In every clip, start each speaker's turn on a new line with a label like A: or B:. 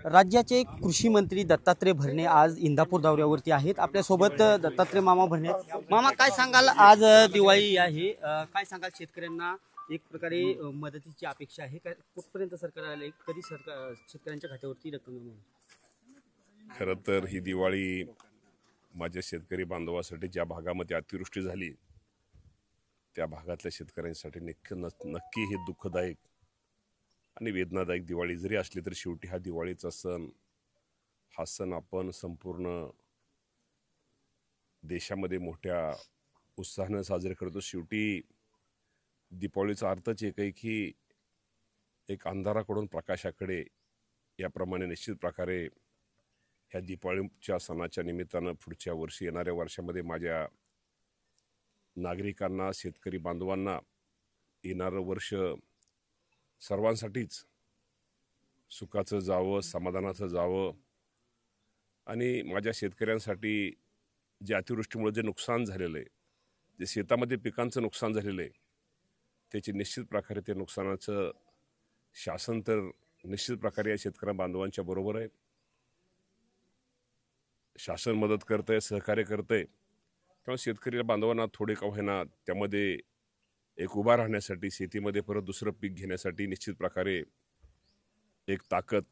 A: राज्याचे कृषी मंत्री दत्तात्रय भरणे आज इंदापूर दौऱ्यावरती आहेत। आपल्यासोबत दत्तात्रय मामा भरणे। मामा, काय सांगाल? आज दिवाळी आहे, काय सांगाल? शेतकऱ्यांना एक प्रकारे मदतीची अपेक्षा आहे, काय कुठपर्यंत सरकार आले, कधी सरकार शेतकऱ्यांच्या खात्यावरती रक्कम जमा होईल?
B: खरं तर ही दिवाळी माझ्या शेतकरी बांधवासाठी ज्या भागामध्ये अतिवृष्टी झाली त्या भागातल्या शेतकऱ्यांसाठी नक्की हे दुःखदायक आणि वेदनादायक दिवाळी जरी असली तरी शेवटी हा दिवाळीचा सण आपण संपूर्ण देशामध्ये मोठ्या उत्साहाने साजरे करतो। शेवटी दीपावलीचा अर्थच एक आहे की एक अंधाराकडून प्रकाशाकडे, याप्रमाणे निश्चित प्रकारे ह्या दीपावलीच्या सणाच्या निमित्तानं पुढच्या वर्षी येणाऱ्या वर्षामध्ये माझ्या नागरिकांना, शेतकरी बांधवांना येणारं वर्ष सर्वांसाठीच सुखाचं जावं, समाधानाचं जावं आणि माझ्या शेतकऱ्यांसाठी जे अतिवृष्टीमुळे जे नुकसान झालेलं आहे, जे शेतामध्ये पिकांचं नुकसान झालेलं आहे, त्याची निश्चित प्रकारे ते नुकसानाचं शासन तर निश्चित प्रकारे या शेतकरी बांधवांच्या बरोबर आहे। शासन मदत करतंय, सहकार्य करतंय, त्यामुळे शेतकरी बांधवांना थोडे का होईना त्यामध्ये एक उभा राहण्यासाठी, शेतीमध्ये परत दुसरं पीक घेण्यासाठी निश्चित प्रकारे एक ताकद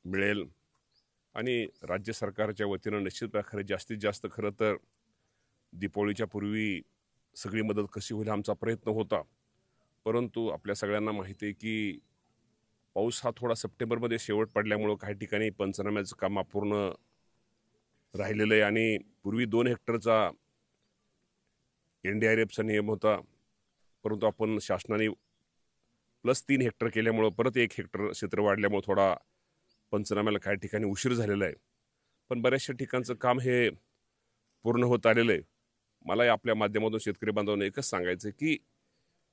B: मिळेल आणि राज्य सरकारच्या वतीनं निश्चित प्रकारे जास्तीत जास्त खरं तर दीपावलीच्या पूर्वी सगळी मदत कशी होईल आमचा प्रयत्न होता। परंतु आपल्या सगळ्यांना माहिती आहे की पाऊस हा थोडा सप्टेंबरमध्ये शेवट पडल्यामुळं काही ठिकाणी पंचनाम्याचं काम अपूर्ण राहिलेलं आहे आणि पूर्वी 2 हेक्टरचा NDRFचा नियम होता, परंतु आपण शासनाने +3 हेक्टर केल्यामुळं परत 1 हेक्टर क्षेत्र वाढल्यामुळे थोडा पंचनाम्याला काही ठिकाणी उशीर झालेला आहे, पण बऱ्याचशा ठिकाणचं काम हे पूर्ण होत आलेलं आहे। मला आपल्या माध्यमातून शेतकरी बांधवांना एकच सांगायचं की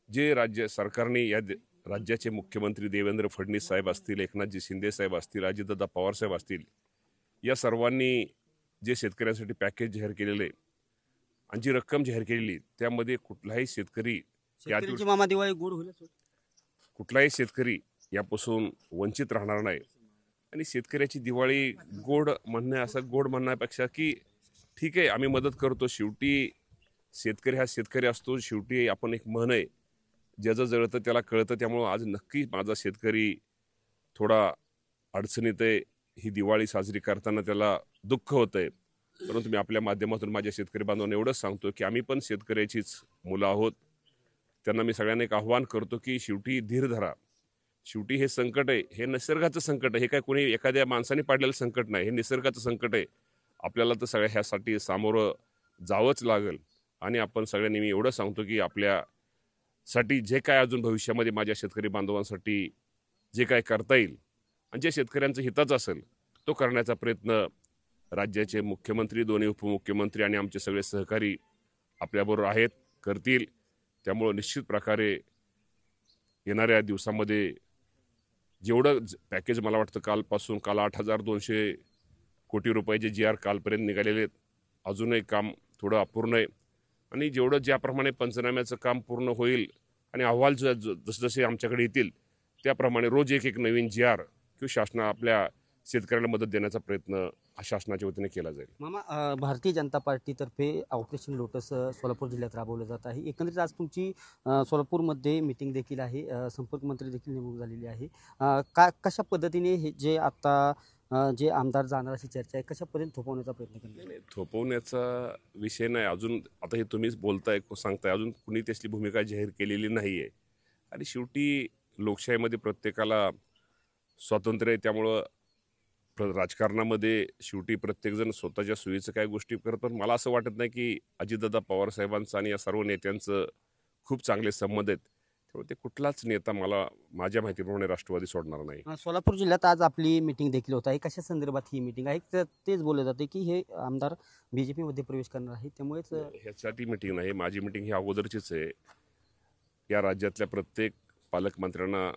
B: जे राज्य सरकारने, या राज्याचे मुख्यमंत्री देवेंद्र फडणवीस साहेब असतील, एकनाथजी शिंदे साहेब असतील, अजितदादा पवार साहेब असतील, या सर्वांनी जे शेतकऱ्यांसाठी पॅकेज जाहीर केलेले आणि जी रक्कम जाहीर केलेली त्यामध्ये कुठलाही शेतकरी
A: मामा दिवाळी गोड होईल,
B: कुठलाही शेतकरी यापासून वंचित राहणार नाही। आणि शेतकऱ्याची दिवाळी गोड म्हणण्यापेक्षा की ठीक आहे आम्ही मदत करतो, शेवटी शेतकरी हा शेतकरी असतो, शेवटी आपण एक म्हण आहे, ज्याचं जळतं त्याला कळतं। त्यामुळं आज नक्की माझा शेतकरी थोडा अडचणीत आहे, ही दिवाळी साजरी करताना त्याला दुःख होतंय, परंतु मी आपल्या माध्यमातून माझ्या शेतकरी बांधवांना एवढंच सांगतो की आम्ही पण शेतकऱ्याचीच मुलं आहोत। त्यांना मी सगळ्यांना एक आव्हान करतो की शेवटी धीर धरा, शेवटी हे संकट आहे, हे निसर्गाचं संकट आहे, हे काय कोणी एखाद्या माणसाने पाडलेलं संकट नाही, हे निसर्गाचं संकट आहे। आपल्याला तर सगळ्या ह्यासाठी सामोरं जावंच लागेल आणि आपण सगळ्यांनी, मी एवढं सांगतो की आपल्यासाठी जे काय अजून भविष्यामध्ये माझ्या शेतकरी बांधवांसाठी जे काय करता येईल आणि जे शेतकऱ्यांचं हिताचं असेल तो करण्याचा प्रयत्न राज्याचे मुख्यमंत्री, दोन्ही उपमुख्यमंत्री आणि आमचे सगळे सहकारी आपल्याबरोबर आहेत, करतील। त्यामुळं निश्चित प्रकारे येणाऱ्या दिवसामध्ये जेवढं पॅकेज, मला वाटतं काल 8,200 कोटी रुपयाचे GR कालपर्यंत निघालेले आहेत, अजूनही काम थोडं अपूर्ण आहे आणि जेवढं ज्याप्रमाणे पंचनाम्याचं काम पूर्ण होईल आणि अहवाल जसजसे आमच्याकडे येतील त्याप्रमाणे रोज एक नवीन GR किंवा शासन आपल्या शेतकऱ्यांना मदत देण्याचा प्रयत्न शासनाच्या वतीने केला जाईल।
A: मामा, भारतीय जनता पार्टीतर्फे ऑपरेशन लोटस सोलापूर जिल्ह्यात राबवलं जात आहे। एकंदरीत आज तुमची सोलापूरमध्ये मीटिंग देखील आहे, संपर्क मंत्री देखील नेमणूक झालेली आहे, कशा पद्धतीने हे जे आता जे आमदार जाणार अशी चर्चा आहे, कशा पद्धतीने थोपवण्याचा प्रयत्न करणार?
B: थोपवण्याचा विषय नाही अजून, आता हे तुम्हीच बोलताय, सांगताय, अजून कुणी त्याची भूमिका जाहीर केलेली नाही आहे आणि शेवटी लोकशाहीमध्ये प्रत्येकाला स्वातंत्र्य आहे, त्यामुळं राजकारणामध्ये शेवटी प्रत्येकजण स्वतःच्या सोयीचं काय गोष्टी करतात। मला असं वाटत नाही की अजितदादा पवार साहेबांचं आणि या सर्व नेत्यांचं खूप चांगले संबंध आहेत, त्यामुळे ते कुठलाच नेता मला माझ्या माहितीप्रमाणे राष्ट्रवादी सोडणार नाही।
A: सोलापूर जिल्ह्यात आज आपली मीटिंग देखील होत आहे, कशा संदर्भात ही मीटिंग आहे? तर तेच बोलले जाते की हे आमदार BJP मध्ये प्रवेश करणार आहे, त्यामुळेच
B: ह्यासाठी मीटिंग नाही, माझी मीटिंग ही अगोदरचीच आहे। या राज्यातल्या प्रत्येक पालकमंत्र्यांना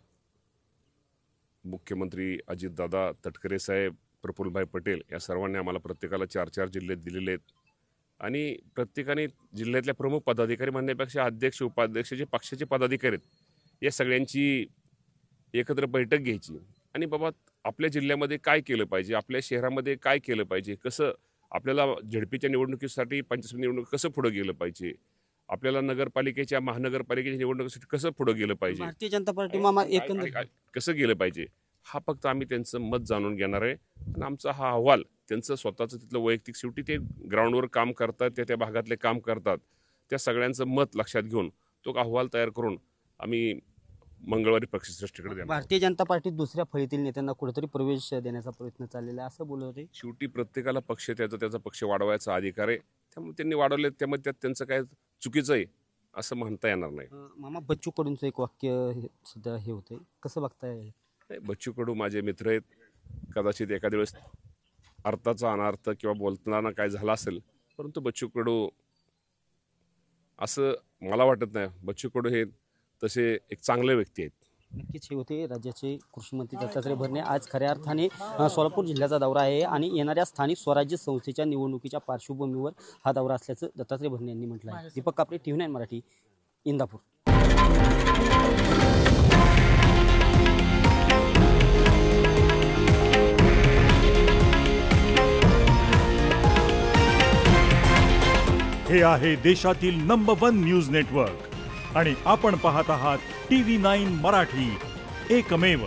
B: मुख्यमंत्री अजितदादा, तटकरे साहेब, प्रफुल्लभाई पटेल या सर्वांनी आम्हाला प्रत्येकाला 4-4 जिल्हे दिलेले आहेत आणि प्रत्येकाने जिल्ह्यातल्या प्रमुख पदाधिकारी म्हणण्यापेक्षा अध्यक्ष, उपाध्यक्ष, जे पक्षाचे पदाधिकारी आहेत या सगळ्यांची एकत्र बैठक घ्यायची आणि बाबा आपल्या जिल्ह्यामध्ये काय केलं पाहिजे, आपल्या शहरामध्ये काय केलं पाहिजे, कसं आपल्याला झडपीच्या निवडणुकीसाठी पंचायत निवडणूक कसं पुढं गेलं पाहिजे, आपल्याला नगरपालिकेच्या महानगरपालिकेच्या निवडणुकीसाठी कसं पुढं गेलं पाहिजे,
A: भारतीय जनता पार्टी मामा एकंदर
B: कसं गेलं पाहिजे, हा फक्त आम्ही त्यांचं मत जाणून घेणार आहे. आणि आमचा हा अहवाल त्यांचं स्वतःचं तिथलं वैयक्तिक, शेवटी ते ग्राउंडवर काम करतात, त्या भागातले काम करतात, त्या सगळ्यांचं मत लक्षात घेऊन तो अहवाल तयार करून आम्ही मंगळवारी पक्षश्रेष्ठीकडे देणार.
A: भारतीय जनता पार्टीत दुसऱ्या फळीतील नेत्यांना कुठेतरी प्रवेश देण्याचा प्रयत्न चाललेला आहे असं बोलत होते.
B: शेवटी प्रत्येकाला पक्ष त्याचा पक्ष वाढवायचा अधिकार आहे, त्यामुळे त्यांनी वाढवले, त्यामुळे त्यात त्यांचं काय चुकीचं आहे असं म्हणता येणार नाही.
A: मामा बच्चू कडूंचं एक वाक्य सध्या हे होतंय, कसं बघताय?
B: नाही, बच्चू कडू माझे मित्र आहेत. कदाचित एखाद्या वेळेस अर्थाचा अनर्थ किंवा बोलताना काय झाला असेल, परंतु बच्चू कडू असं मला वाटत नाही. बच्चू कडू हे तसे एक चांगले व्यक्ती आहेत.
A: नक्कीच हे होते राज्याचे कृषी मंत्री दत्तात्रय भरणे. आज खऱ्या अर्थाने सोलापूर जिल्ह्याचा दौरा आहे आणि येणाऱ्या स्थानिक स्वराज्य संस्थेच्या निवडणुकीच्या पार्श्वभूमीवर हा दौरा असल्याचं दत्तात्रय भरणे यांनी म्हटलं आहे. दीपक कापरे, TV9 मराठी, इंदापूर.
C: हे आहे देशातील नंबर 1 न्यूज नेटवर्क आणि आपण पाहत आहात TV9 मराठी, एकमेव.